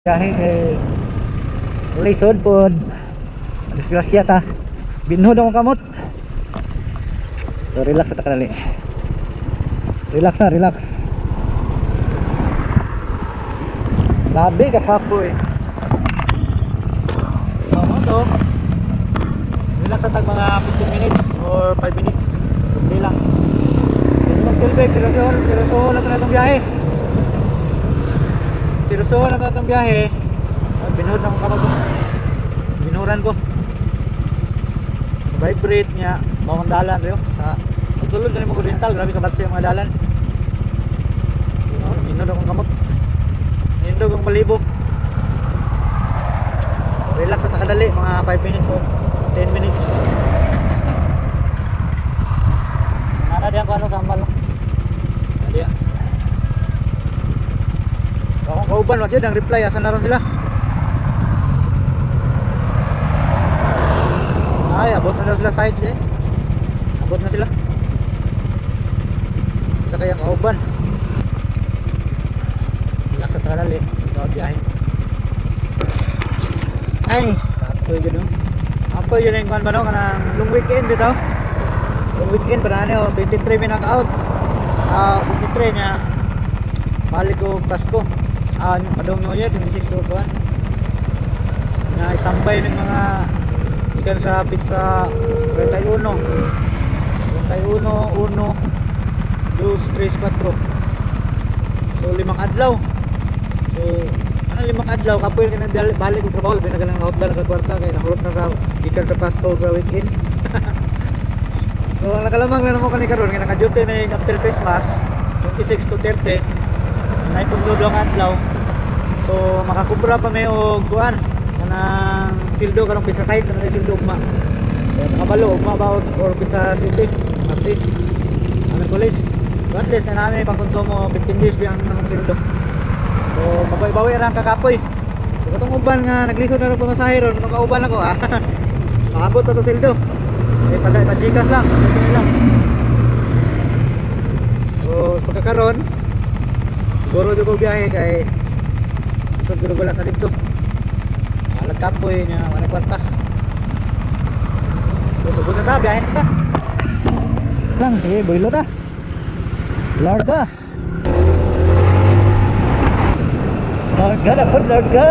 Kahit lisod po disgrasya ta, binhod akong kamot. So relax ta kadali, relax na relax. Labi ka kapoy to, relax ta mga 15 minutes or 5 minutes, hindi lang. Hindi mag-silbig, seryoso lang na itong biyahe. Seryoso lang na itong biyahe. Binhod akong kamot, binuran ko. Vibrate niya, bawang dalan rin sa sulod na rin mo rental, grabe kabatsi ang mga dalan. Binhod akong kamot, nindog ang palibo. Relax at nakadali, mga 5 minutes o 10 minutes. Nara diyan ko ano sambal. Dali ah. Akong kauban, wag yun ang reply, asan na ron sila? Ay, abot na daw sila side eh. Abot na sila. Isa kayang kauban. Relax at nakadali, ito biyahe. Ay, apoy yun o. Apoy yun yung kuhan ba no? Kanang long weekend dito. Long weekend pa na ano, 23 may knock-out. 23 niya balik ko Pasko. Padong New Year, 26 ko kuhan. Na isampay ng mga ikan sa pizza 31. 31, 1, 2, 3, 4. So 5 adlaw. So limang adlaw kapoy ka na balik ko trabaho, labi na ka ng hotbar ka kwarta kaya nahulot na sa ikan sa Pasko sa weekend. So nakalamang na naman kani karon nga naka-duty na yung after Christmas 26 to 30 na itong adlaw. So makakubra pa may og kuan kanang sildo karong pizza size na sildo ugma. So nakabalo ugma about or pizza city at least ano kulis. So at least na namin pang konsumo 15 days biyang namang sildo. So mabawi-bawi lang kakapoy. So katong uban nga naglisod na rin pamasahe ron, katong kauban ako ha. Maabot na to sildo. Pajikas lang, lang. So pagkakaroon siguro di ko biyahe kay isog gulog-gulat na dito. Kapoy niya, wala kwarta. So subod na ta, biyahe na ta. Lang, sige, boilo ta. Larga. Larga na po, larga.